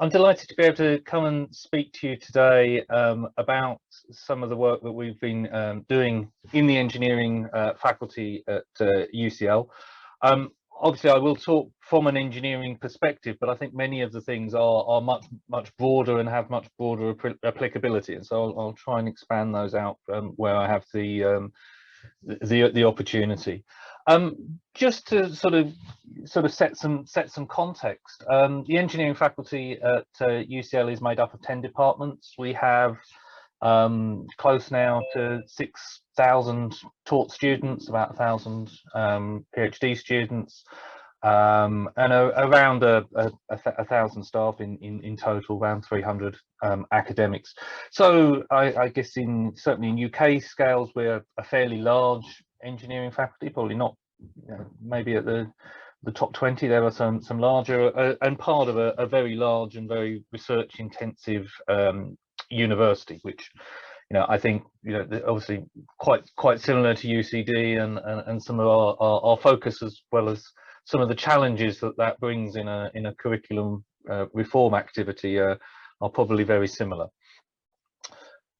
I'm delighted to be able to come and speak to you today about some of the work that we've been doing in the engineering faculty at UCL. Obviously, I will talk from an engineering perspective, but I think many of the things are much broader and have much broader applicability, and so I'll try and expand those out where I have the opportunity. Just to sort of set some context, the engineering faculty at UCL is made up of 10 departments. We have close now to 6,000 taught students, about 1,000 PhD students, and around a 1,000 staff in total, around 300 academics. So I guess certainly in UK scales, we're a fairly large engineering faculty, probably not, maybe at the top 20 there are some larger, and part of a very large and very research intensive university, which I think obviously quite similar to UCD and some of our focus, as well as some of the challenges that brings in a curriculum reform activity, are probably very similar.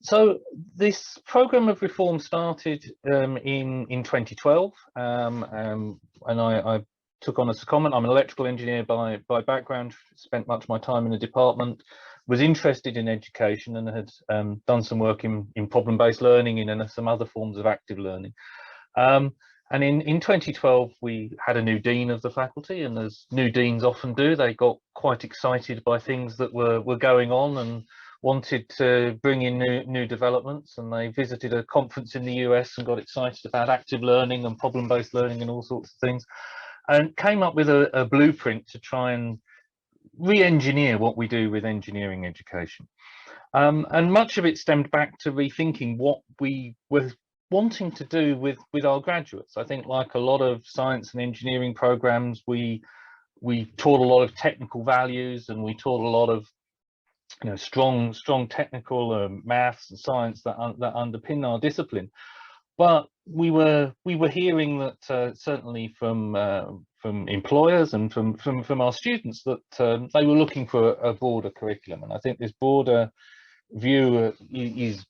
So this program of reform started in 2012, and I took on as a comment. I'm an electrical engineer by background, spent much of my time in the department, was interested in education, and had done some work in problem-based learning and some other forms of active learning. And in 2012, we had a new dean of the faculty, and as new deans often do, they got quite excited by things that were going on and wanted to bring in new developments, and they visited a conference in the US and got excited about active learning and problem-based learning and all sorts of things, and came up with a blueprint to try and re-engineer what we do with engineering education. And much of it stemmed back to rethinking what we were wanting to do with our graduates. I think, like a lot of science and engineering programs, we taught a lot of technical values, and we taught a lot of strong technical maths and science that underpin our discipline. But we were hearing that certainly from employers and from our students, that they were looking for a broader curriculum. And I think this broader view is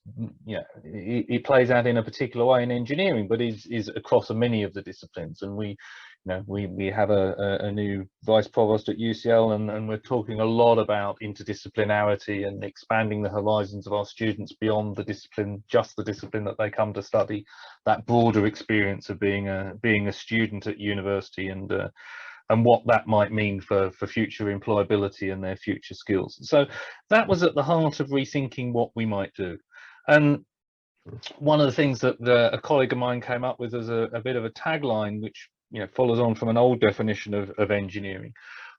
it plays out in a particular way in engineering, but is across many of the disciplines. And we have a new vice provost at UCL, and we're talking a lot about interdisciplinarity and expanding the horizons of our students beyond the discipline, just the discipline that they come to study, that broader experience of being a student at university, and what that might mean for future employability and their future skills. So that was at the heart of rethinking what we might do. And one of the things that a colleague of mine came up with as a bit of a tagline, which follows on from an old definition of engineering,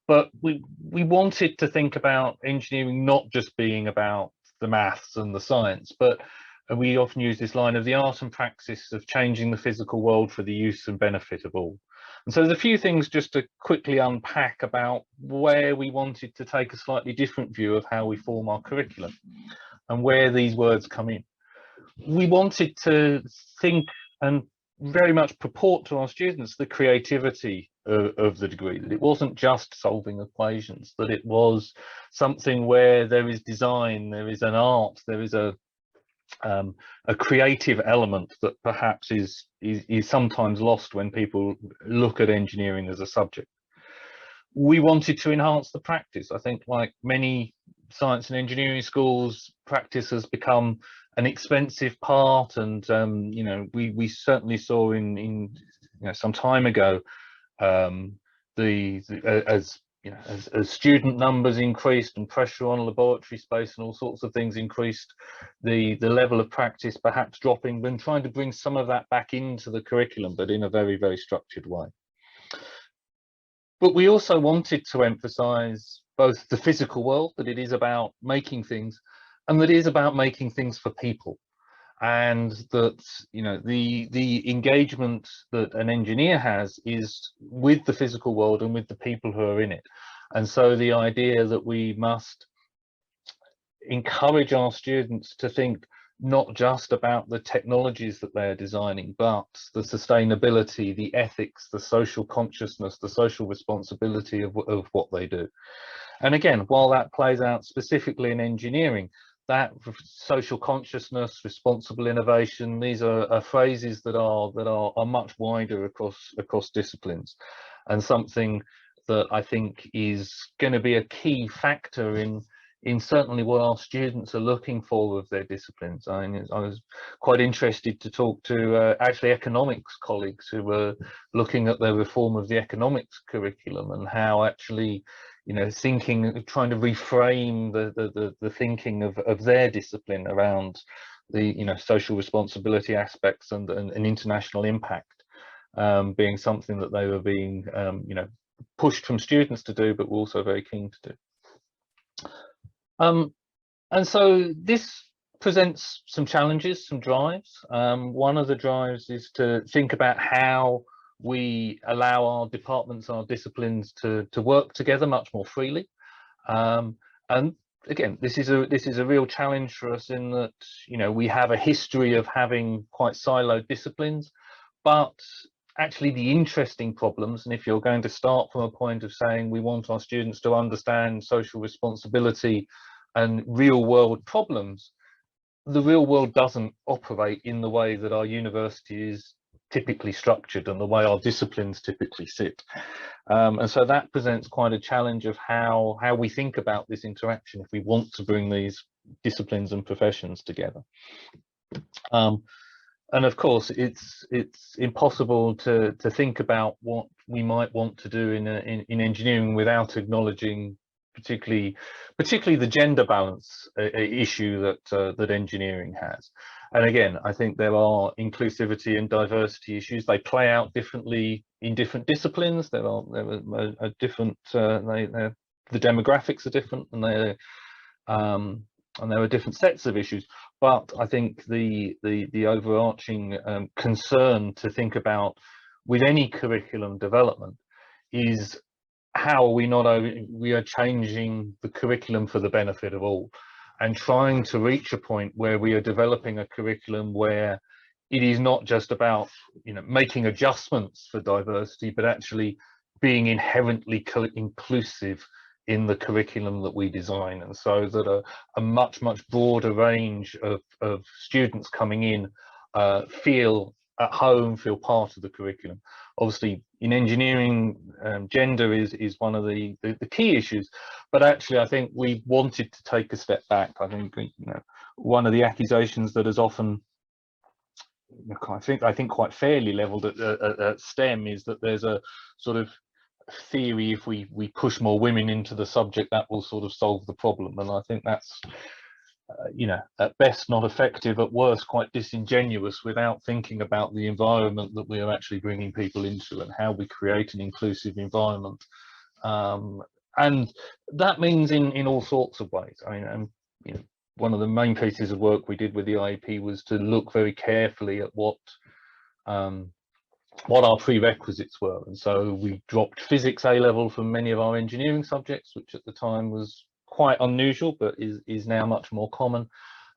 but we wanted to think about engineering not just being about the maths and the science, but we often use this line of the art and practice of changing the physical world for the use and benefit of all. And so there's a few things just to quickly unpack about where we wanted to take a slightly different view of how we form our curriculum and where these words come in. We wanted to think and very much purport to our students the creativity of the degree, that it wasn't just solving equations, that it was something where there is design, there is an art, there is a creative element that perhaps is sometimes lost when people look at engineering as a subject. We wanted to enhance the practice. I think, like many science and engineering schools, practice has become an expensive part, and we certainly saw in some time ago, as student numbers increased and pressure on laboratory space and all sorts of things increased, the level of practice perhaps dropping, when trying to bring some of that back into the curriculum, but in a very, very structured way. But we also wanted to emphasize both the physical world, that it is about making things, and that it is about making things for people, and that the engagement that an engineer has is with the physical world and with the people who are in it. And so the idea that we must encourage our students to think not just about the technologies that they are designing, but the sustainability, the ethics, the social consciousness, the social responsibility of what they do. And again, while that plays out specifically in engineering, that social consciousness, responsible innovation, these are phrases that are much wider across disciplines, and something that I think is going to be a key factor in certainly what our students are looking for with their disciplines. I was quite interested to talk to actually economics colleagues who were looking at the reform of the economics curriculum, and how actually, you know, trying to reframe the thinking of their discipline around the, you know, social responsibility aspects and international impact, being something that they were being, you know, pushed from students to do, but were also very keen to do. And so this presents some challenges, some drives. One of the drives is to think about how we allow our departments, our disciplines to work together much more freely. And again, this is a real challenge for us, in that, you know, we have a history of having quite siloed disciplines, but actually the interesting problems, and if you're going to start from a point of saying we want our students to understand social responsibility and real world problems, the real world doesn't operate in the way that our university is typically structured and the way our disciplines typically sit. And so that presents quite a challenge of how we think about this interaction if we want to bring these disciplines and professions together. And of course, it's impossible to think about what we might want to do in engineering without acknowledging particularly the gender balance issue that engineering has. And again, I think there are inclusivity and diversity issues. They play out differently in different disciplines. There are different, the demographics are different, and there are different sets of issues. But I think the overarching concern to think about with any curriculum development is how we are changing the curriculum for the benefit of all, and trying to reach a point where we are developing a curriculum where it is not just about, you know, making adjustments for diversity, but actually being inherently inclusive in the curriculum that we design, and so that a much broader range of students coming in feel at home, feel part of the curriculum. Obviously, in engineering, gender is one of the key issues, but actually I think we wanted to take a step back. I think, you know, one of the accusations that is often, I think quite fairly leveled at STEM is that there's a sort of theory, if we push more women into the subject, that will sort of solve the problem. And I think that's you know, at best not effective, at worst quite disingenuous, without thinking about the environment that we are actually bringing people into and how we create an inclusive environment. And that means in all sorts of ways. I mean, you know, one of the main pieces of work we did with the IEP was to look very carefully at what our prerequisites were. And so we dropped physics A level from many of our engineering subjects, which at the time was quite unusual, but is now much more common,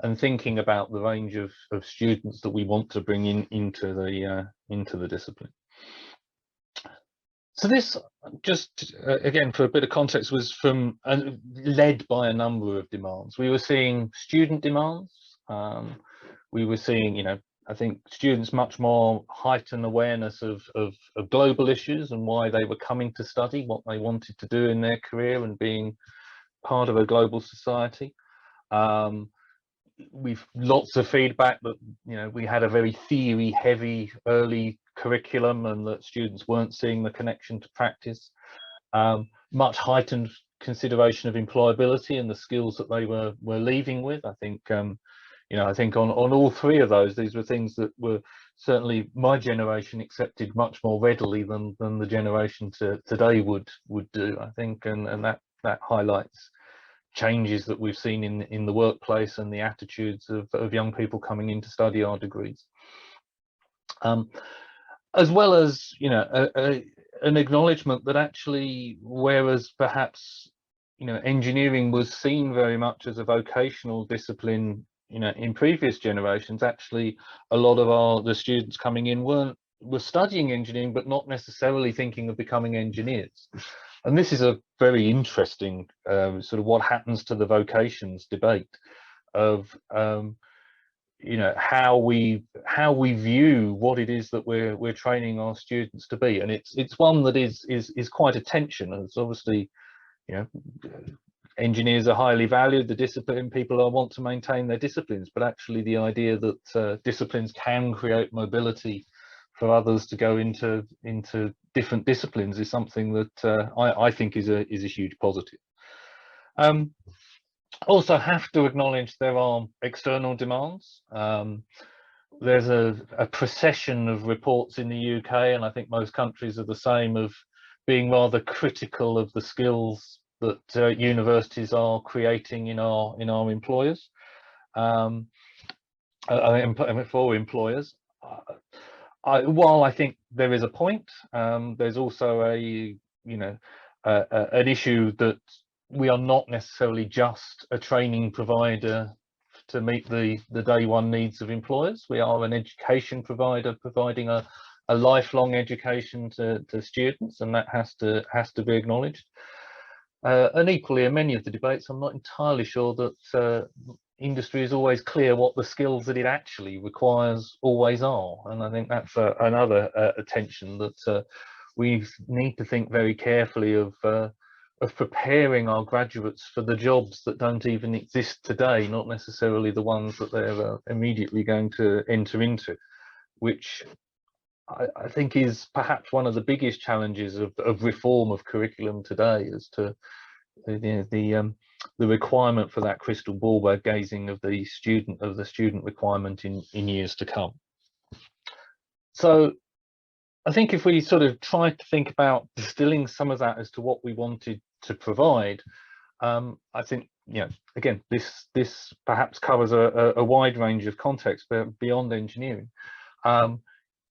and thinking about the range of students that we want to bring into the discipline. So this, just again for a bit of context, was from led by a number of demands. We were seeing student demands. We were seeing, you know, I think students much more heightened awareness of global issues and why they were coming to study, what they wanted to do in their career, and being part of a global society. We've lots of feedback that, you know, we had a very theory heavy early curriculum, and that students weren't seeing the connection to practice. Much heightened consideration of employability and the skills that they were leaving with. I think you know, I think on all three of those, these were things that were certainly my generation accepted much more readily than the generation today would do, I think, and that highlights changes that we've seen in the workplace and the attitudes of young people coming in to study our degrees. As well as, you know, an acknowledgement that actually, whereas perhaps, you know, engineering was seen very much as a vocational discipline, in previous generations, actually a lot of the students coming in were studying engineering, but not necessarily thinking of becoming engineers. And this is a very interesting sort of what happens to the vocations debate of how we view what it is that we're training our students to be. And it's one that is quite a tension. And it's obviously, engineers are highly valued, the discipline people want to maintain their disciplines, but actually the idea that disciplines can create mobility for others to go into different disciplines is something that I think is a huge positive. Also have to acknowledge there are external demands. There's a procession of reports in the UK, and I think most countries are the same, of being rather critical of the skills that universities are creating in our employers, for employers. While I think there is a point, there's also an issue that we are not necessarily just a training provider to meet the day one needs of employers. We are an education provider, providing a lifelong education to students, and that has to be acknowledged. And equally, in many of the debates, I'm not entirely sure that industry is always clear what the skills that it actually requires always are. And I think that's another tension that we need to think very carefully of preparing our graduates for the jobs that don't even exist today, not necessarily the ones that they're immediately going to enter into, which I think is perhaps one of the biggest challenges of reform of curriculum today, as to the requirement for that crystal ball gazing of the student requirement in years to come. So I think if we sort of try to think about distilling some of that as to what we wanted to provide, I think, again, this perhaps covers a wide range of contexts, but beyond engineering.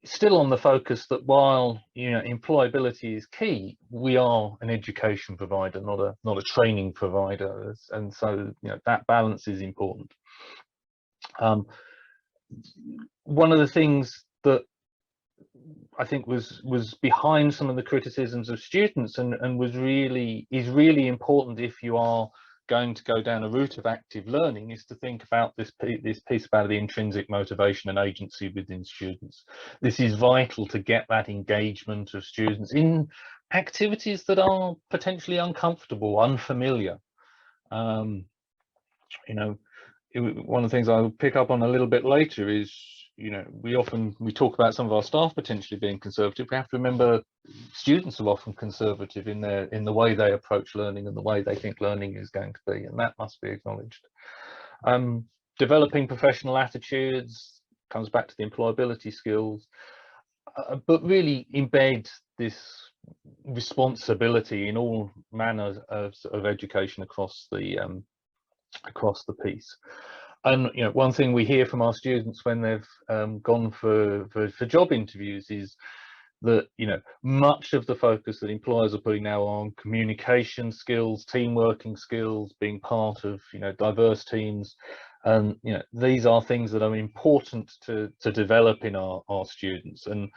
Still on the focus that while employability is key, we are an education provider, not a training provider, and so that balance is important. One of the things that I think was behind some of the criticisms of students and is really important if you are going to go down a route of active learning, is to think about this piece about the intrinsic motivation and agency within students. This is vital to get that engagement of students in activities that are potentially uncomfortable, unfamiliar. One of the things I'll pick up on a little bit later is, we talk about some of our staff potentially being conservative. We have to remember students are often conservative in the way they approach learning and the way they think learning is going to be, and that must be acknowledged. Developing professional attitudes comes back to the employability skills, but really embed this responsibility in all manners of education across the piece. And one thing we hear from our students when they've gone for job interviews is that much of the focus that employers are putting now on communication skills, team working skills, being part of diverse teams, and these are things that are important to develop in our students. And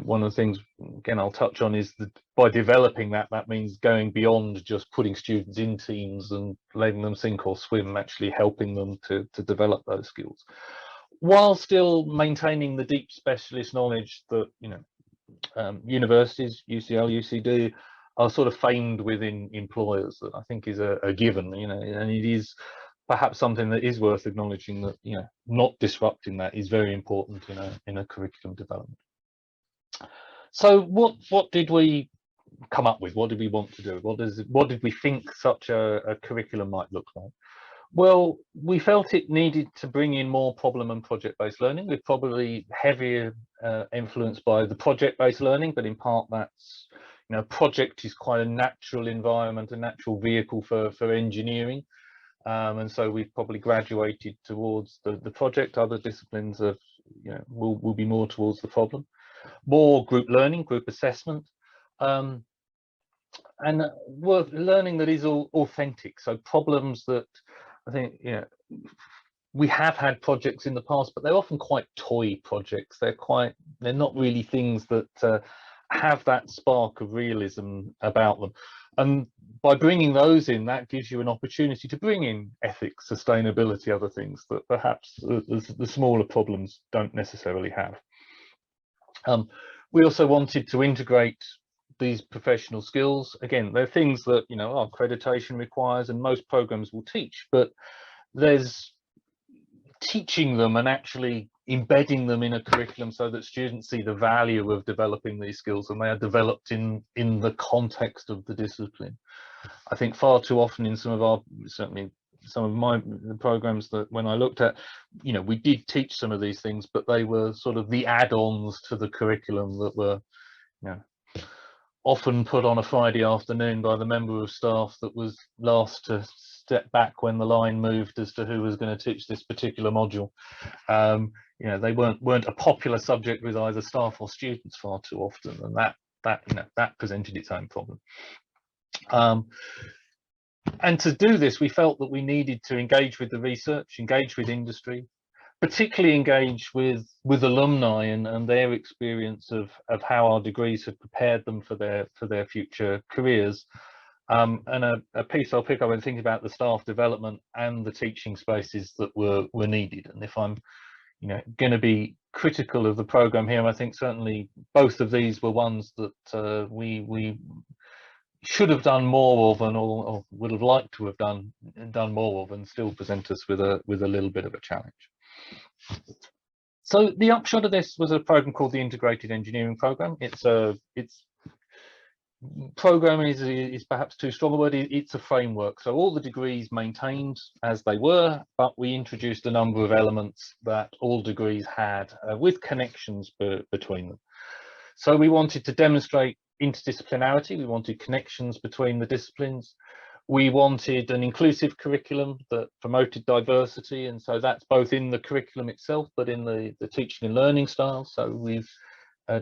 one of the things, again, I'll touch on is that by developing that means going beyond just putting students in teams and letting them sink or swim, actually helping them to develop those skills, while still maintaining the deep specialist knowledge that universities, UCL, UCD, are sort of famed within employers, that I think is a given, and it is perhaps something that is worth acknowledging, that not disrupting that is very important in a curriculum development. So what did we come up with? What did we want to do? What did we think such a curriculum might look like? Well, we felt it needed to bring in more problem and project-based learning. We're probably heavier influenced by the project-based learning, but in part that's, project is quite a natural environment, a natural vehicle for engineering. And so we've probably graduated towards the project. Other disciplines have, will be more towards the problem. More group learning, group assessment, and learning that is all authentic. So problems that I think we have had projects in the past, but they're often quite toy projects. They're not really things that have that spark of realism about them. And by bringing those in, that gives you an opportunity to bring in ethics, sustainability, other things that perhaps the smaller problems don't necessarily have. We also wanted to integrate these professional skills. Again, they're things that, you know, our accreditation requires and most programs will teach, but there's teaching them and actually embedding them in a curriculum so that students see the value of developing these skills and they are developed in the context of the discipline. I think far too often in certainly some of my programs that when I looked at, you know, we did teach some of these things, but they were sort of the add-ons to the curriculum that were, you know, often put on a Friday afternoon by the member of staff that was last to step back when the line moved as to who was going to teach this particular module. You know, they weren't a popular subject with either staff or students far too often, and that presented its own problem. And to do this, we felt that we needed to engage with the research, engage with industry, particularly engage with alumni and their experience of how our degrees have prepared them for their future careers. And a piece I'll pick up when thinking about the staff development and the teaching spaces that were needed. And if I'm, you know, going to be critical of the program here, I think certainly both of these were ones that we should have done more of, and or would have liked to have done more of, and still present us with a little bit of a challenge. So the upshot of this was a program called the Integrated Engineering Program. Program is perhaps too strong a word. It's a framework, so all the degrees maintained as they were, but we introduced a number of elements that all degrees had with connections between them. So we wanted to demonstrate interdisciplinarity, we wanted connections between the disciplines, we wanted an inclusive curriculum that promoted diversity, and so that's both in the curriculum itself but in the teaching and learning styles. So we've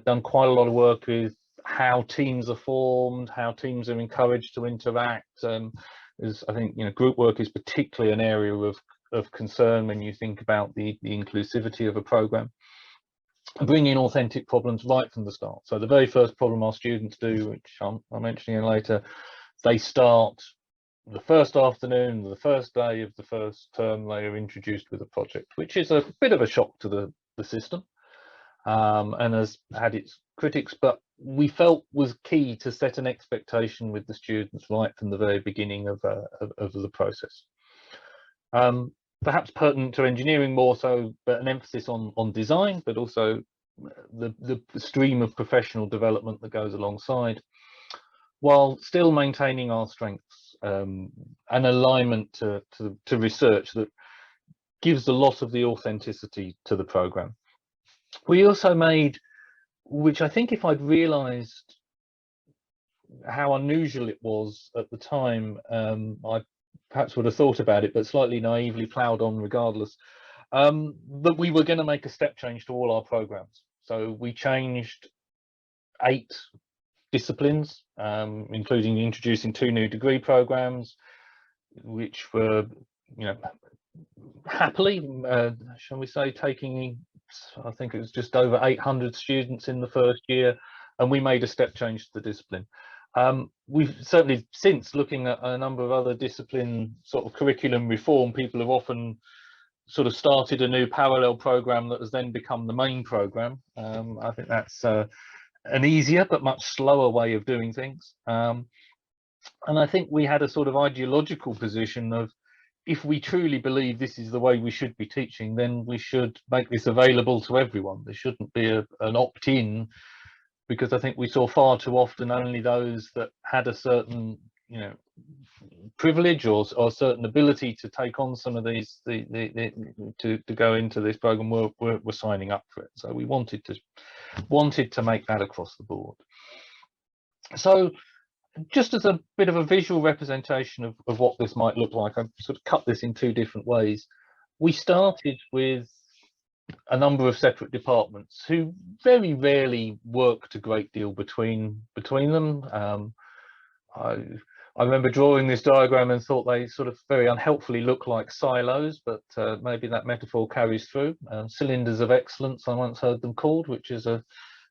done quite a lot of work with how teams are formed, how teams are encouraged to interact. As I think, you know, group work is particularly an area of concern when you think about the inclusivity of a program. Bring in authentic problems right from the start. So the very first problem our students do, which I'm mentioning later, they start the first afternoon, the first day of the first term, they are introduced with a project, which is a bit of a shock to the system, and has had its critics, but we felt was key to set an expectation with the students right from the very beginning of the process. Perhaps pertinent to engineering more so, but an emphasis on design, but also the stream of professional development that goes alongside, while still maintaining our strengths, an alignment to research that gives a lot of the authenticity to the program. We also made, which I think if I'd realized how unusual it was at the time, I perhaps would have thought about it, but slightly naively ploughed on regardless, that we were going to make a step change to all our programs. So we changed 8 disciplines, including introducing 2 new degree programs, which were, you know, happily, shall we say, taking, I think it was just over 800 students in the first year, and we made a step change to the discipline. We've certainly, since looking at a number of other discipline sort of curriculum reform, people have often sort of started a new parallel program that has then become the main program. I think that's an easier but much slower way of doing things. And I think we had a sort of ideological position of, if we truly believe this is the way we should be teaching, then we should make this available to everyone. There shouldn't be an opt-in, because I think we saw far too often only those that had a certain, you know, privilege or certain ability to take on some of these to go into this program were signing up for it. So we wanted to make that across the board. So just as a bit of a visual representation of what this might look like, I've sort of cut this in 2 different ways. We started with a number of separate departments who very rarely worked a great deal between them. I remember drawing this diagram and thought they sort of very unhelpfully look like silos, but maybe that metaphor carries through. Cylinders of excellence, I once heard them called, which is a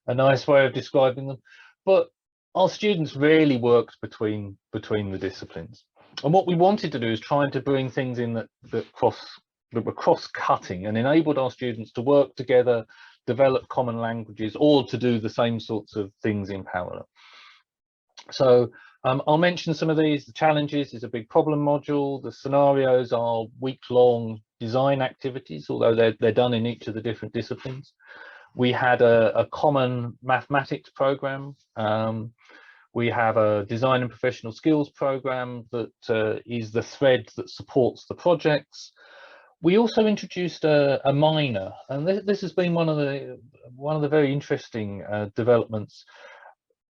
nice way of describing them. But our students rarely worked between the disciplines. And what we wanted to do is trying to bring things in that were cross-cutting and enabled our students to work together, develop common languages, or to do the same sorts of things in parallel. So I'll mention some of these. The challenges is a big problem module. The scenarios are week-long design activities, although they're done in each of the different disciplines. We had a common mathematics program. We have a design and professional skills program that is the thread that supports the projects. We also introduced a minor, and this has been one of the very interesting developments.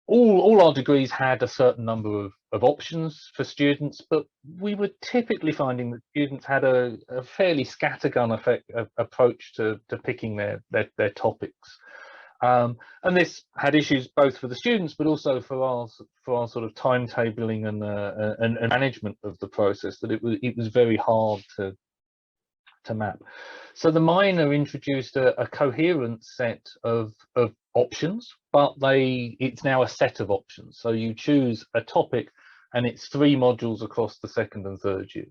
All our degrees had a certain number of options for students, but we were typically finding that students had a fairly scattergun approach to picking their topics. And this had issues both for the students, but also for our sort of timetabling and management of the process, that it was very hard to map. So the minor introduced a coherent set of options, but it's now a set of options. So you choose a topic and it's 3 modules across the 2nd and 3rd year.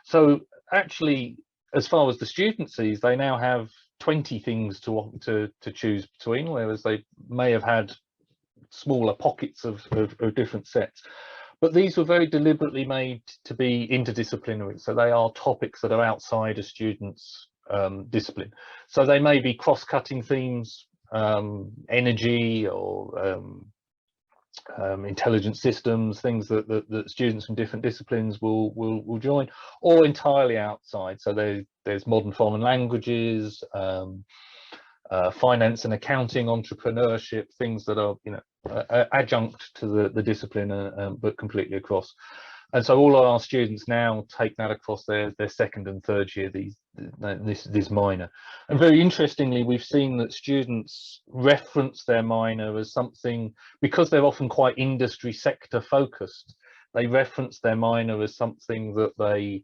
So actually, as far as the student sees, they now have 20 things to choose between, whereas they may have had smaller pockets of different sets. But these were very deliberately made to be interdisciplinary. So they are topics that are outside a student's discipline. So they may be cross-cutting themes, energy or intelligent systems, things that students from different disciplines will join, or entirely outside. So there's modern foreign languages, finance and accounting, entrepreneurship, things that are adjunct to the discipline, but completely across. And so all of our students now take that across their 2nd and 3rd year, this minor. And very interestingly, we've seen that students reference their minor as something, because they're often quite industry sector focused, they reference their minor as something that they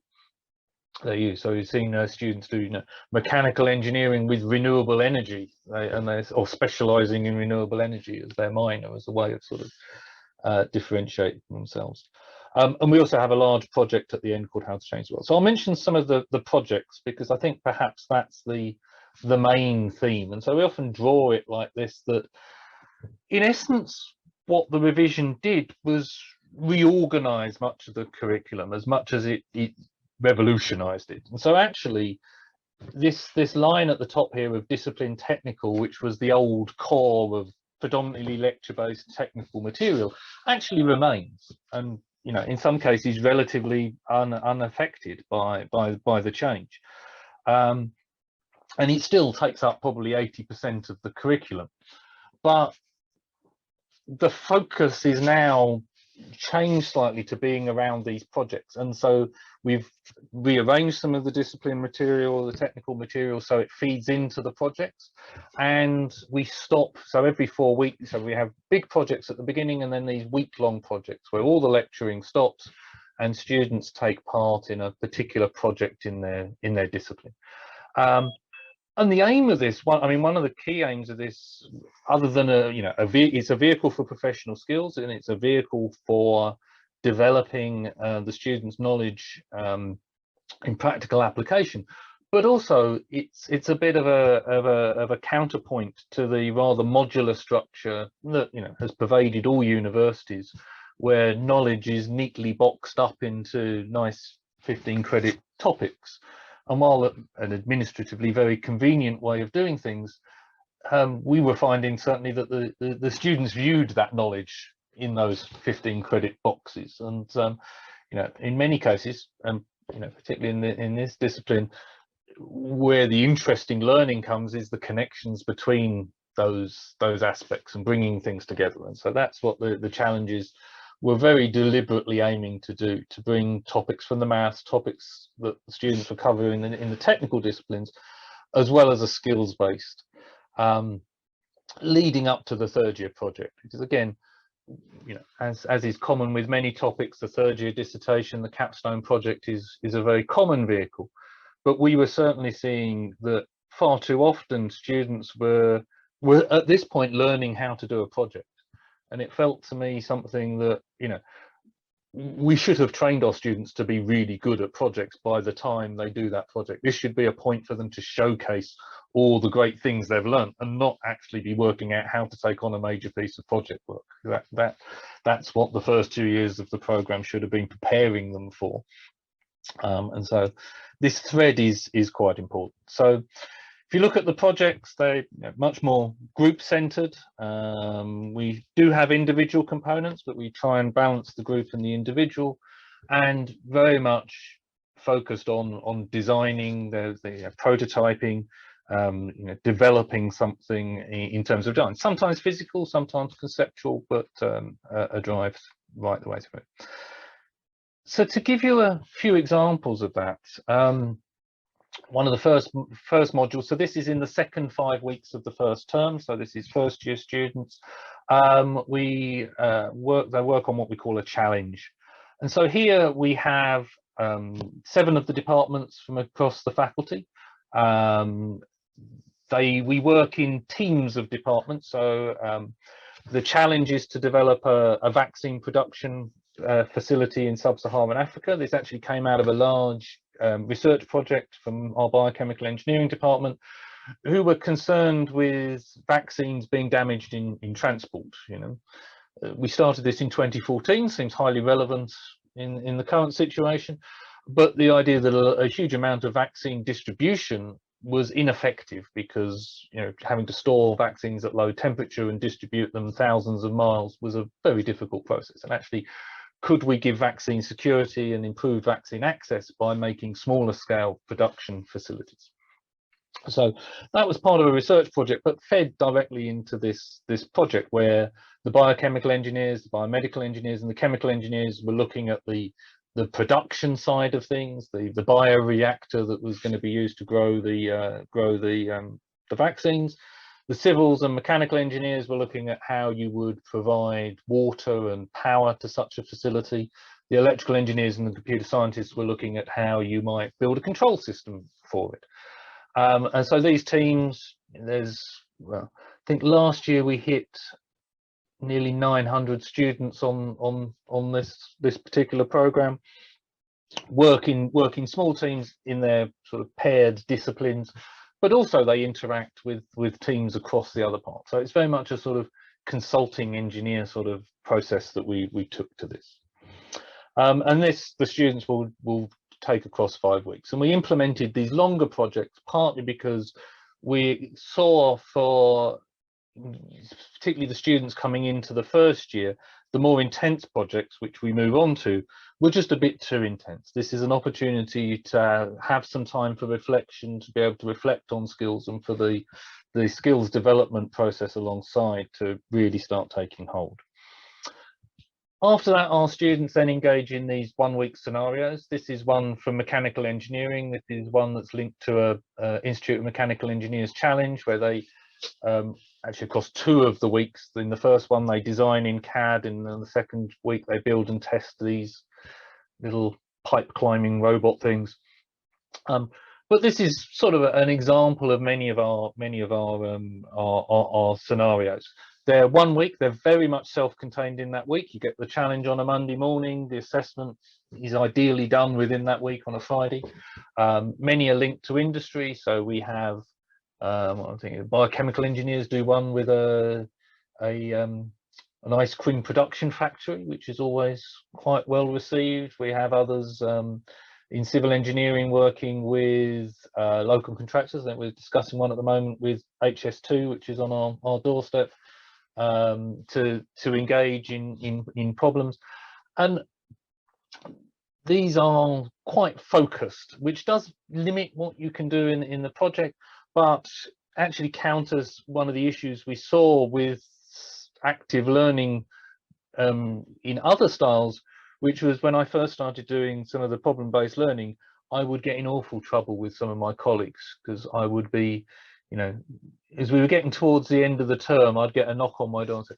use. So we've seen students do mechanical engineering with renewable energy, or specializing in renewable energy as their minor, as a way of sort of differentiating themselves. And we also have a large project at the end called How to Change the World. So I'll mention some of the projects, because I think perhaps that's the main theme. And so we often draw it like this, that in essence what the revision did was reorganize much of the curriculum as much as it revolutionized it. And so actually this line at the top here of discipline technical, which was the old core of predominantly lecture-based technical material, actually remains, and in some cases relatively unaffected by the change, and it still takes up probably 80% of the curriculum. But the focus is now changed slightly to being around these projects, and so we've rearranged some of the discipline material, the technical material, so it feeds into the projects. And we stop, so every 4 weeks, so we have big projects at the beginning, and then these week-long projects where all the lecturing stops and students take part in a particular project in their discipline. And the aim of this, one of the key aims of this, other than it's a vehicle for professional skills, and it's a vehicle for developing the students' knowledge in practical application, but also it's a bit of a counterpoint to the rather modular structure that has pervaded all universities, where knowledge is neatly boxed up into nice 15-credit topics. And while an administratively very convenient way of doing things, we were finding certainly that the students viewed that knowledge in those 15-credit boxes. And in many cases, particularly in this discipline, where the interesting learning comes is the connections between those aspects and bringing things together. And so that's what the challenges we're very deliberately aiming to do, to bring topics from the maths, topics that the students were covering in the technical disciplines, as well as a skills-based, leading up to the 3rd year project. Because again, you know, as is common with many topics, the third year dissertation, the capstone project is a very common vehicle. But we were certainly seeing that far too often students were at this point learning how to do a project. And it felt to me something that, you know, we should have trained our students to be really good at projects by the time they do that project. This should be a point for them to showcase all the great things they've learned and not actually be working out how to take on a major piece of project work. That's what the first 2 years of the program should have been preparing them for. And so this thread is quite important. So if you look at the projects, they're much more group-centered. We do have individual components, but we try and balance the group and the individual, and very much focused on designing, the prototyping, you know, developing something in terms of design. Sometimes physical, sometimes conceptual, but a drive right the way through. So to give you a few examples of that, one of the first modules, so this is in the second 5 weeks of the first term, so this is first year students. They work on what we call a challenge. And so here we have 7 of the departments from across the faculty. We work in teams of departments, so the challenge is to develop a vaccine production facility in sub-Saharan Africa. This actually came out of a large research project from our biochemical engineering department, who were concerned with vaccines being damaged in transport. You know, we started this in 2014, seems highly relevant in the current situation, but the idea that a huge amount of vaccine distribution was ineffective because, you know, having to store vaccines at low temperature and distribute them thousands of miles was a very difficult process. And actually, could we give vaccine security and improve vaccine access by making smaller scale production facilities? So that was part of a research project, but fed directly into this project where the biochemical engineers, the biomedical engineers, and the chemical engineers were looking at the production side of things, the bioreactor that was going to be used to grow the vaccines. The civils and mechanical engineers were looking at how you would provide water and power to such a facility. The electrical engineers and the computer scientists were looking at how you might build a control system for it. And so these teams, well, I think last year we hit nearly 900 students on this particular program, working small teams in their sort of paired disciplines, but also they interact with teams across the other parts. So it's very much a sort of consulting engineer sort of process that we took to this. And this the students will take across 5 weeks. And we implemented these longer projects partly because we saw, for particularly the students coming into the first year, the more intense projects which we move on to were just a bit too intense. This is an opportunity to have some time for reflection, to be able to reflect on skills, and for the skills development process alongside to really start taking hold. After that, our students then engage in these 1 week scenarios. This is one from mechanical engineering. This is one that's linked to a Institute of Mechanical Engineers challenge, where they actually across 2 of the weeks. In the first one, they design in CAD, and in the second week, they build and test these little pipe climbing robot things. But this is sort of an example of many of our scenarios. They're 1 week. They're very much self-contained in that week. You get the challenge on a Monday morning. The assessment is ideally done within that week on a Friday. Many are linked to industry. So we have, I think biochemical engineers do one with an ice cream production factory, which is always quite well received. We have others in civil engineering working with local contractors. I think we're discussing one at the moment with HS2, which is on our doorstep, to engage in problems. And these are quite focused, which does limit what you can do in the project, but actually counters one of the issues we saw with active learning in other styles, which was when I first started doing some of the problem-based learning, I would get in awful trouble with some of my colleagues, because I would be, you know, as we were getting towards the end of the term, I'd get a knock on my door and say,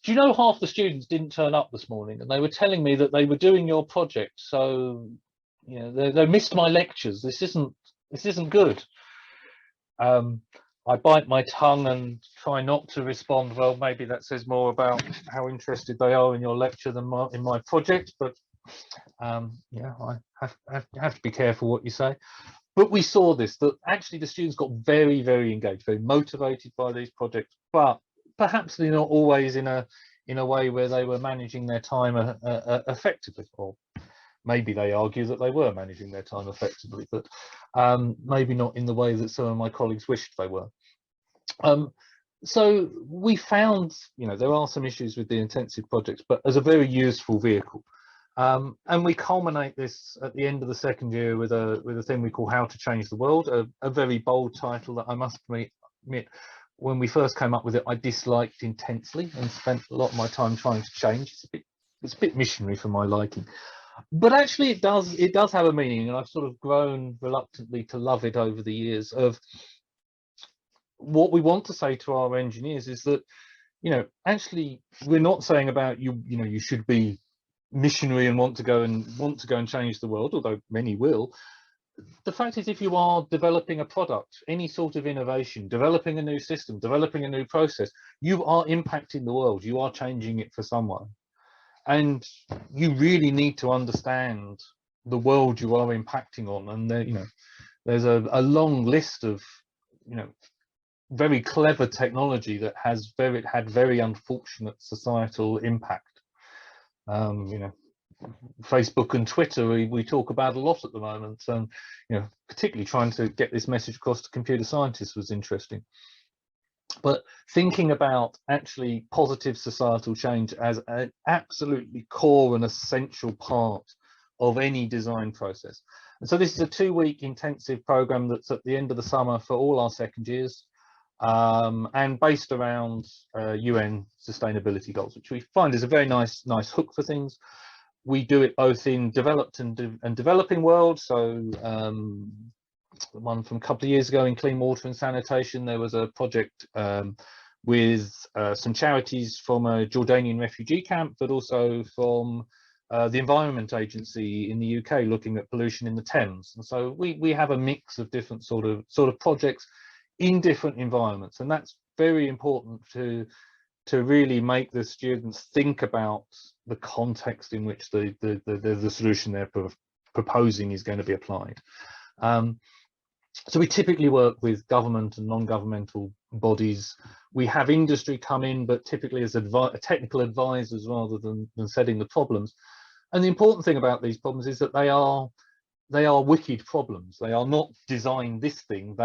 Do you know half the students didn't turn up this morning, and they were telling me that they were doing your project, so you know they missed my lectures. This isn't good. I bite my tongue and try not to respond. Well, maybe that says more about how interested they are in your lecture than in my project. But yeah, I have to be careful what you say. But we saw this, that actually the students got very, very engaged, very motivated by these projects, but perhaps they're not always in a way where they were managing their time effectively, or maybe they argue that they were managing their time effectively, but maybe not in the way that some of my colleagues wished they were. So we found, you know, there are some issues with the intensive projects, but as a very useful vehicle. And we culminate this at the end of the second year with a thing we call How to Change the World, a very bold title that I must admit, when we first came up with it, I disliked intensely and spent a lot of my time trying to change. It's a bit missionary for my liking, but actually it does have a meaning, and I've sort of grown reluctantly to love it over the years. Of what we want to say to our engineers is that, you know, actually we're not saying about you know, you should be missionary and want to go and change the world, although many will. The fact is, if you are developing a product, any sort of innovation, developing a new system, developing a new process, you are impacting the world, you are changing it for someone, and you really need to understand the world you are impacting on. And there, you know, there's a long list of, you know, very clever technology that had very unfortunate societal impact. You know, Facebook and Twitter we talk about a lot at the moment, and you know, particularly trying to get this message across to computer scientists was interesting. But thinking about actually positive societal change as an absolutely core and essential part of any design process. And so this is a 2-week intensive program that's at the end of the summer for all our second years, and based around UN sustainability goals, which we find is a very nice hook for things. We do it both in developed and developing world. So the one from a couple of years ago in clean water and sanitation, there was a project with some charities from a Jordanian refugee camp, but also from the Environment Agency in the UK, looking at pollution in the Thames. And so we have a mix of different sort of projects in different environments, and that's very important to really make the students think about the context in which the solution they're proposing is going to be applied. So we typically work with government and non-governmental bodies. We have industry come in, but typically as technical advisors rather than setting the problems. And the important thing about these problems is that they are wicked problems. They are not design this thing.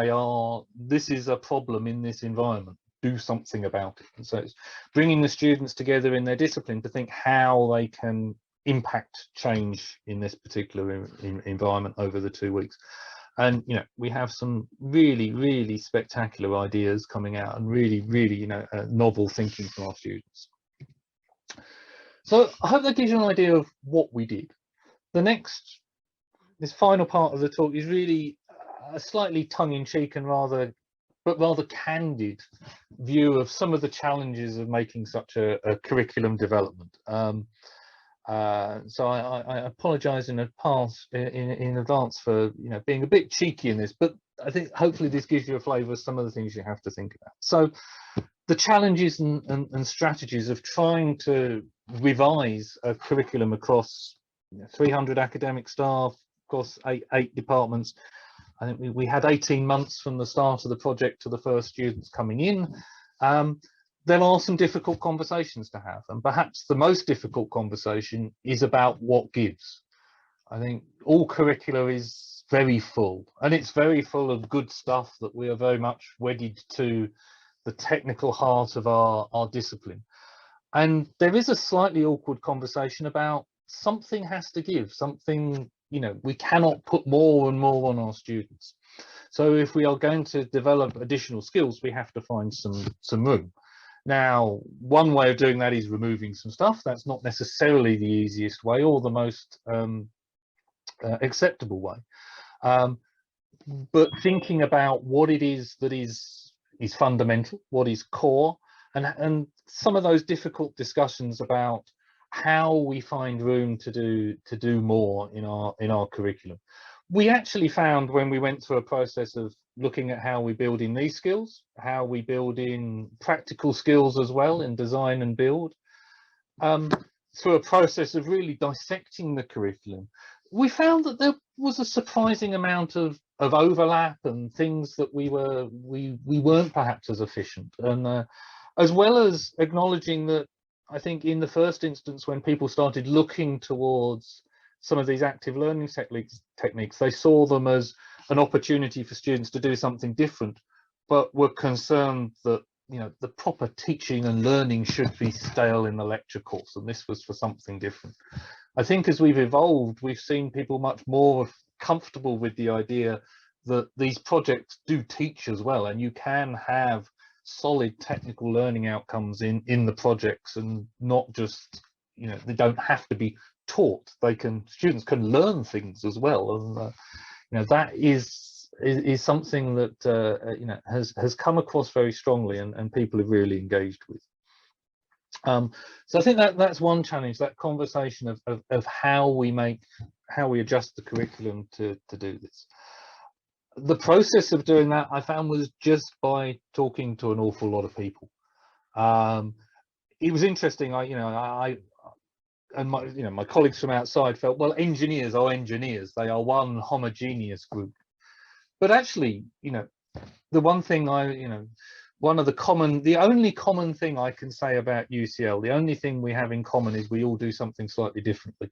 This is a problem in this environment. Do something about it. And so it's bringing the students together in their discipline to think how they can impact change in this particular environment over the 2 weeks. And you know, we have some really spectacular ideas coming out, and really you know, novel thinking from our students. So I hope that gives you an idea of what we did. This final part of the talk is really a slightly tongue-in-cheek and rather candid view of some of the challenges of making such a curriculum development. So I apologize in advance for, you know, being a bit cheeky in this, but I think hopefully this gives you a flavour of some of the things you have to think about. So the challenges and strategies of trying to revise a curriculum across 300 academic staff, across eight departments. I think we had 18 months from the start of the project to the first students coming in. There are some difficult conversations to have, and perhaps the most difficult conversation is about what gives. I think all curricula is very full, and it's very full of good stuff that we are very much wedded to the technical heart of our discipline. And there is a slightly awkward conversation about something has to give, something, you know, we cannot put more and more on our students. So if we are going to develop additional skills, we have to find some room. Now, one way of doing that is removing some stuff. That's not necessarily the easiest way or the most acceptable way. But thinking about what it is that is fundamental, what is core, and some of those difficult discussions about how we find room to do more in our curriculum. We actually found, when we went through a process of looking at how we build in these skills, how we build in practical skills as well in design and build, through a process of really dissecting the curriculum, we found that there was a surprising amount of overlap and things that we weren't perhaps as efficient. And as well as acknowledging that, I think in the first instance, when people started looking towards some of these active learning techniques, they saw them as an opportunity for students to do something different, but were concerned that, you know, the proper teaching and learning should be stale in the lecture course, and this was for something different. I think as we've evolved, we've seen people much more comfortable with the idea that these projects do teach as well, and you can have solid technical learning outcomes in the projects, and not just, you know, they don't have to be taught. Students can learn things as well, and you know, that is something that you know, has come across very strongly, and people have really engaged with. So I think that's one challenge, that conversation of how we adjust the curriculum to do this. The process of doing that, I found, was just by talking to an awful lot of people. It was interesting. And my colleagues from outside felt, well, engineers are engineers. They are one homogeneous group. But actually, you know, the one thing the only common thing I can say about UCL, the only thing we have in common is we all do something slightly differently.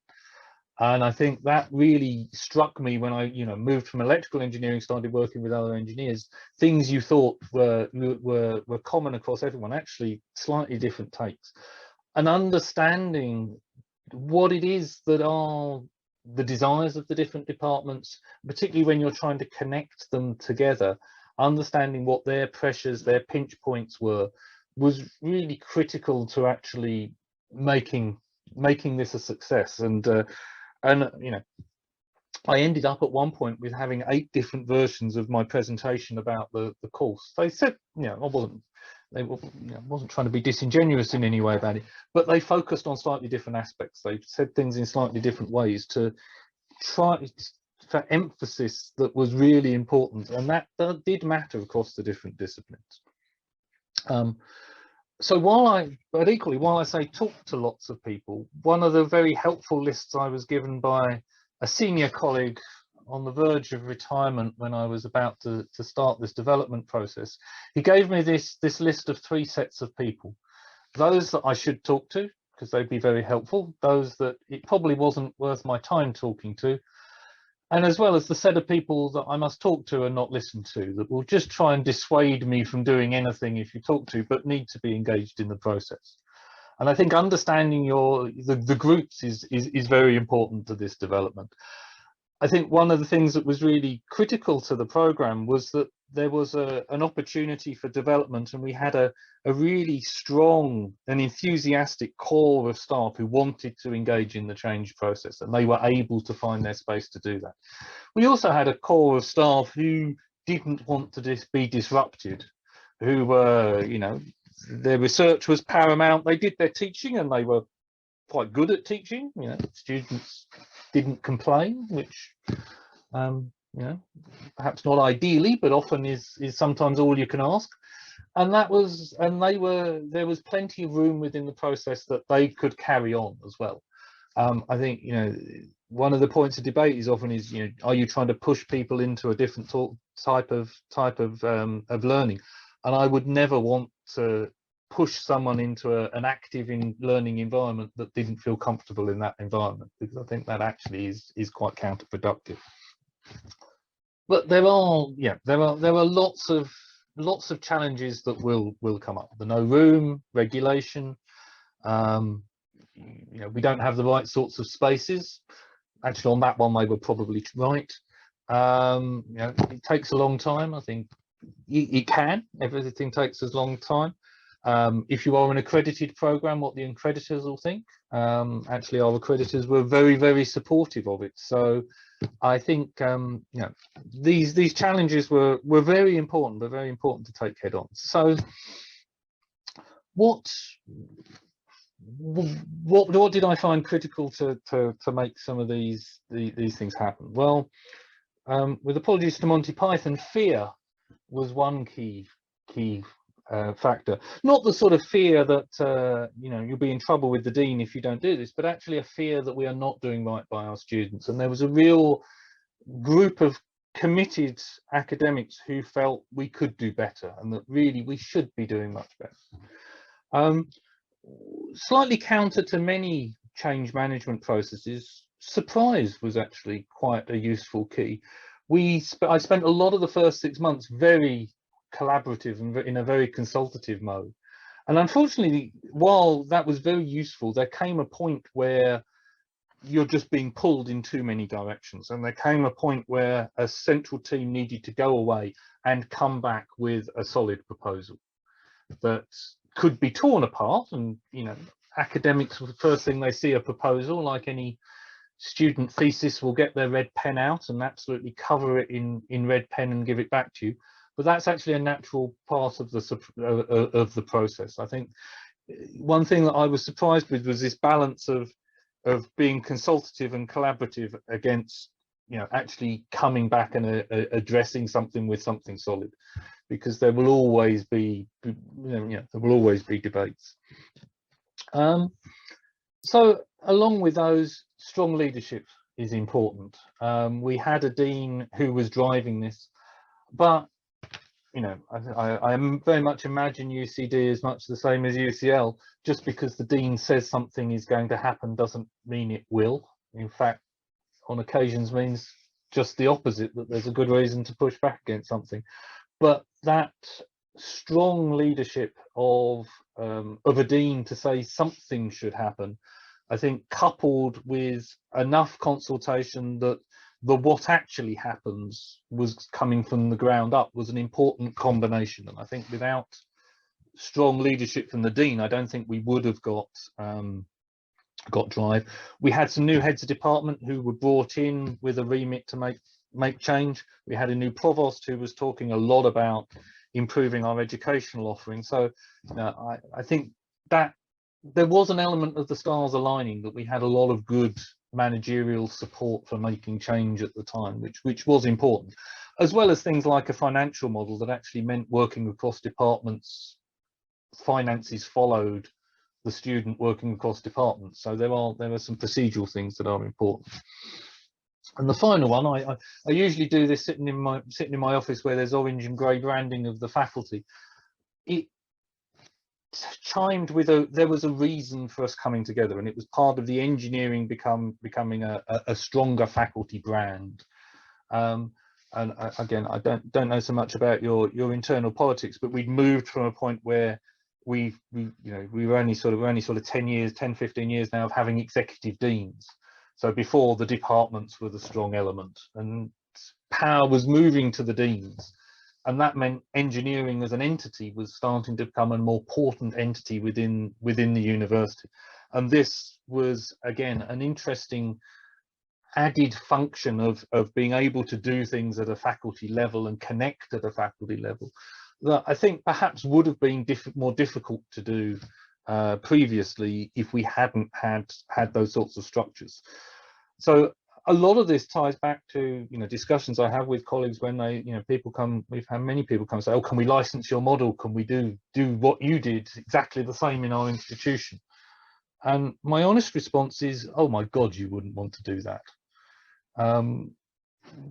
And I think that really struck me when I, you know, moved from electrical engineering, started working with other engineers. Things you thought were common across everyone, actually slightly different takes. And understanding what it is that are the desires of the different departments, particularly when you're trying to connect them together, understanding what their pressures, their pinch points were, was really critical to actually making this a success. And you know, I ended up at one point with having 8 different versions of my presentation about the course. They said, you know, I wasn't trying to be disingenuous in any way about it, but they focused on slightly different aspects. They said things in slightly different ways to try for emphasis that was really important, and that did matter across the different disciplines. So while I say talk to lots of people, one of the very helpful lists I was given by a senior colleague on the verge of retirement when I was about to start this development process, he gave me this list of 3 sets of people. Those that I should talk to, because they'd be very helpful, those that it probably wasn't worth my time talking to, and as well as the set of people that I must talk to and not listen to, that will just try and dissuade me from doing anything if you talk to, but need to be engaged in the process. And I think understanding the groups is very important to this development. I think one of the things that was really critical to the program was that there was an opportunity for development, and we had a really strong and enthusiastic core of staff who wanted to engage in the change process, and they were able to find their space to do that. We also had a core of staff who didn't want to be disrupted, who were, you know, their research was paramount. They did their teaching and they were quite good at teaching. You know, students didn't complain, which you know, perhaps not ideally, but often is sometimes all you can ask. And there was plenty of room within the process that they could carry on as well. I think, you know, one of the points of debate is often is, you know, are you trying to push people into a different type of learning? And I would never want to push someone into an active learning environment that didn't feel comfortable in that environment, because I think that actually is quite counterproductive. But there are lots of challenges that will come up. The no room regulation. You know, we don't have the right sorts of spaces. Actually, on that one, they were probably right. You know, it takes a long time. I think it can. Everything takes as long time. If you are an accredited program, what the accreditors will think. Actually, our accreditors were very, very supportive of it. So I think you know, these challenges were very important, but very important to take head on. So what did I find critical to make some of these things happen? Well, with apologies to Monty Python, fear was one key factor. Not the sort of fear that you know, you'll be in trouble with the dean if you don't do this, but actually a fear that we are not doing right by our students. And there was a real group of committed academics who felt we could do better and that really we should be doing much better. Slightly counter to many change management processes, surprise was actually quite a useful key. I spent a lot of the first 6 months very collaborative and in a very consultative mode. And unfortunately, while that was very useful, there came a point where you're just being pulled in too many directions. And there came a point where a central team needed to go away and come back with a solid proposal that could be torn apart. And, you know, academics, the first thing they see a proposal, like any student thesis, will get their red pen out and absolutely cover it in red pen and give it back to you. But that's actually a natural part of the process. I think one thing that I was surprised with was this balance of being consultative and collaborative against, you know, actually coming back and addressing something with something solid, because there will always be, there will always be debates. So along with those, strong leadership is important. We had a dean who was driving this, but you know, I very much imagine UCD is much the same as UCL. Just because the dean says something is going to happen doesn't mean it will. In fact, on occasions means just the opposite, that there's a good reason to push back against something. But that strong leadership of a dean to say something should happen, I think, coupled with enough consultation that the what actually happens was coming from the ground up, was an important combination. And I think without strong leadership from the dean, I don't think we would have got drive. We had some new heads of department who were brought in with a remit to make change. We had a new provost who was talking a lot about improving our educational offering. So I think that there was an element of the stars aligning, that we had a lot of good managerial support for making change at the time, which was important, as well as things like a financial model that actually meant working across departments, finances followed the student working across departments. So there are some procedural things that are important. And the final one, I usually do this sitting in my office where there's orange and grey branding of the faculty. It chimed with there was a reason for us coming together, and it was part of the engineering becoming a stronger faculty brand. And again, I don't know so much about your internal politics, but we'd moved from a point where we were only sort of 10, 15 years now of having executive deans. So before, the departments were the strong element, and power was moving to the deans. And that meant engineering as an entity was starting to become a more important entity within the university. And this was, again, an interesting added function of being able to do things at a faculty level and connect at a faculty level that I think perhaps would have been more difficult to do previously if we hadn't had those sorts of structures. So a lot of this ties back to discussions I have with colleagues when they people come. We've had many people come and say, oh, can we license your model? Can we do what you did exactly the same in our institution? And my honest response is, oh my God, you wouldn't want to do that.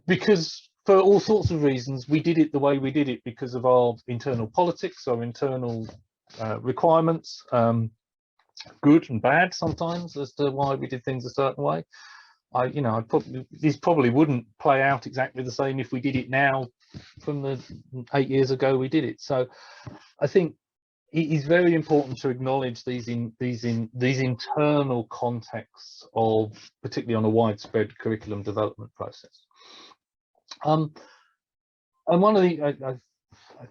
Because for all sorts of reasons, we did it the way we did it because of our internal politics, our internal requirements, good and bad sometimes as to why we did things a certain way. These probably wouldn't play out exactly the same if we did it now from the 8 years ago we did it. So I think it is very important to acknowledge these internal contexts of, particularly on a widespread curriculum development process. And one of the, I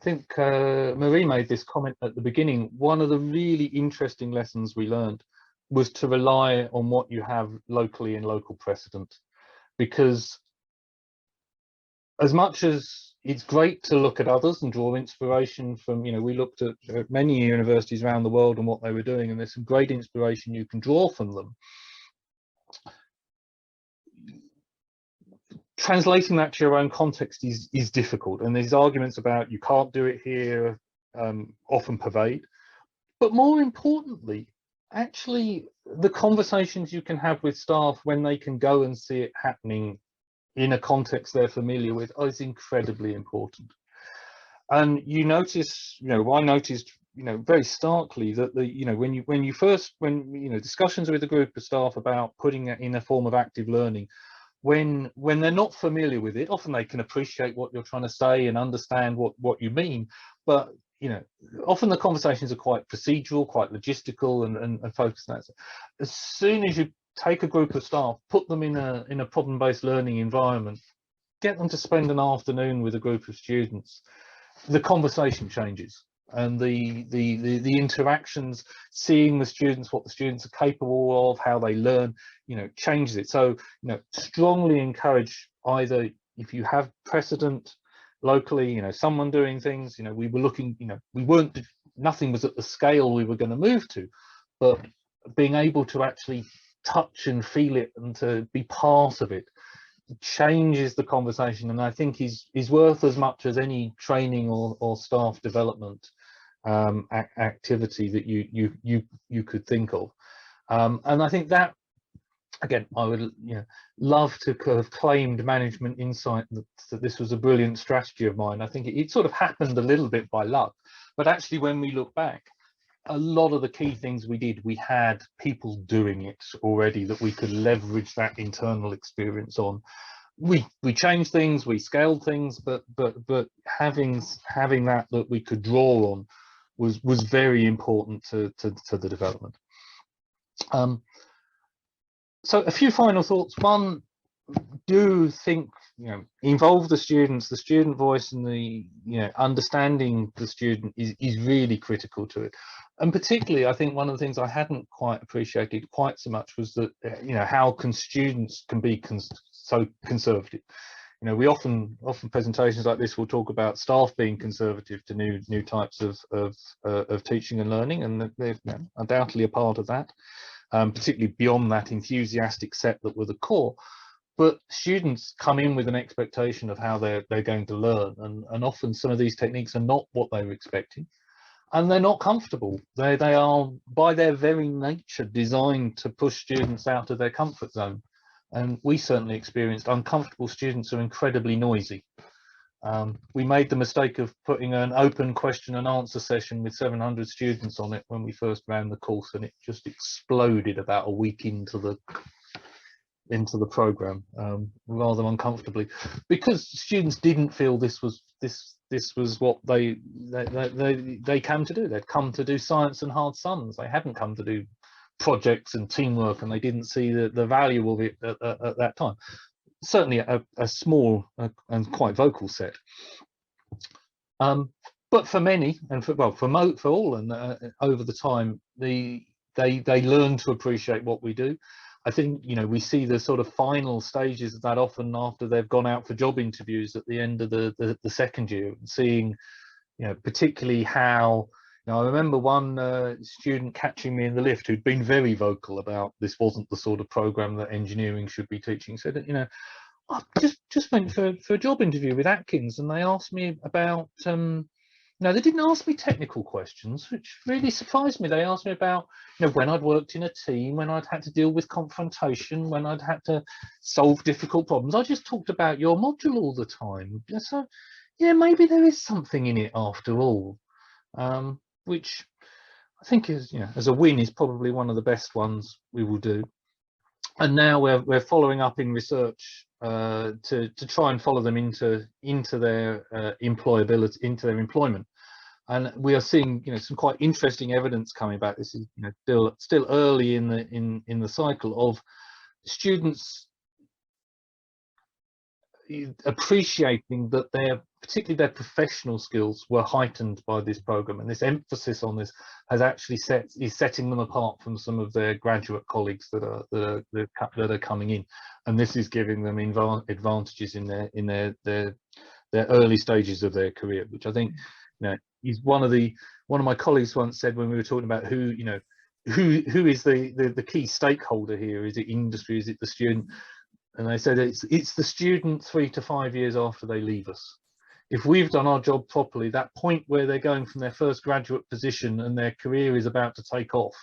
think Marie made this comment at the beginning, one of the really interesting lessons we learned was to rely on what you have locally in local precedent, because as much as it's great to look at others and draw inspiration from, we looked at many universities around the world and what they were doing, and there's some great inspiration you can draw from them. Translating that to your own context is difficult, and these arguments about you can't do it here often pervade. But more importantly, actually, the conversations you can have with staff when they can go and see it happening in a context they're familiar with is incredibly important. And you notice, I noticed, very starkly that when discussions with a group of staff about putting it in a form of active learning, when they're not familiar with it, often they can appreciate what you're trying to say and understand what you mean, but often the conversations are quite procedural, quite logistical, and focused on that. As soon as you take a group of staff, put them in a problem-based learning environment, get them to spend an afternoon with a group of students, the conversation changes, and the interactions, seeing the students, what the students are capable of, how they learn, changes it. So strongly encourage, either if you have precedent locally, someone doing things, we were looking, nothing was at the scale we were going to move to, but being able to actually touch and feel it and to be part of it changes the conversation, and I think is worth as much as any training or staff development activity that you could think of. And I think that, again, I would love to have claimed management insight that this was a brilliant strategy of mine. I think it sort of happened a little bit by luck, but actually when we look back, a lot of the key things we did, we had people doing it already that we could leverage that internal experience on. We changed things, we scaled things, but having that we could draw on was very important to the development. So a few final thoughts. One, do think, involve the students, the student voice, and the understanding the student is really critical to it. And particularly, I think one of the things I hadn't quite appreciated quite so much was that how students can be so conservative. We often presentations like this will talk about staff being conservative to new types of teaching and learning, and they're undoubtedly a part of that, particularly beyond that enthusiastic set that were the core. But students come in with an expectation of how they're going to learn, and often some of these techniques are not what they were expecting, and they're not comfortable. They are, by their very nature, designed to push students out of their comfort zone. And we certainly experienced uncomfortable students are incredibly noisy. We made the mistake of putting an open question and answer session with 700 students on it when we first ran the course, and it just exploded about a week into the program, rather uncomfortably, because students didn't feel this was what they came to do. They'd come to do science and hard sums. They hadn't come to do projects and teamwork, and they didn't see the value of it at that time. Certainly a small and quite vocal set, but for many, and for all, and over the time, they learn to appreciate what we do. I think we see the sort of final stages of that often after they've gone out for job interviews at the end of the second year, seeing particularly how. Now, I remember one student catching me in the lift who'd been very vocal about this wasn't the sort of program that engineering should be teaching. Said, I just went for a job interview with Atkins, and they asked me about, they didn't ask me technical questions, which really surprised me. They asked me about, when I'd worked in a team, when I'd had to deal with confrontation, when I'd had to solve difficult problems. I just talked about your module all the time. So, yeah, maybe there is something in it after all. Which I think is, as a win, is probably one of the best ones we will do. And now we're following up in research to try and follow them into their employability, into their employment. And we are seeing, some quite interesting evidence coming back. This is, still early in the cycle of students appreciating that particularly their professional skills were heightened by this program, and this emphasis on this has actually is setting them apart from some of their graduate colleagues that are coming in, and this is giving them advantages in their early stages of their career, which I think, is one of my colleagues once said when we were talking about who is the key stakeholder here. Is it industry? Is it the student? And I said it's the student 3 to 5 years after they leave us. If we've done our job properly, that point where they're going from their first graduate position and their career is about to take off,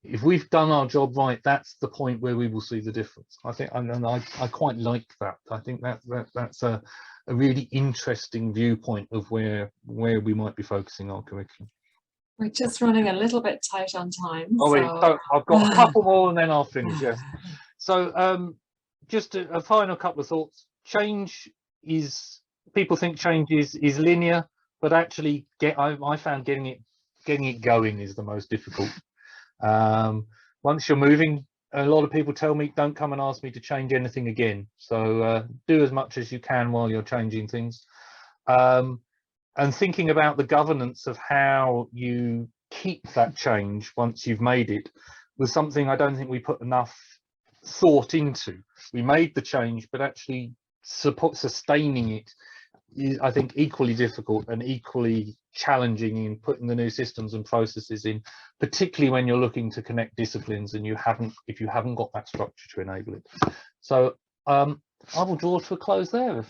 if we've done our job right, that's the point where we will see the difference. I think, and I quite like that. I think that's a really interesting viewpoint of where we might be focusing our curriculum. We're just running a little bit tight on time. Oh, so I've got a couple more and then I'll finish. Yes. So just a final couple of thoughts. Change is, people think change is linear, but actually I found getting it going is the most difficult. Once you're moving, a lot of people tell me, don't come and ask me to change anything again. So do as much as you can while you're changing things. And thinking about the governance of how you keep that change once you've made it was something I don't think we put enough thought into. We made the change, but actually sustaining it is, I think, equally difficult and equally challenging in putting the new systems and processes in, particularly when you're looking to connect disciplines and if you haven't got that structure to enable it. So I will draw to a close there.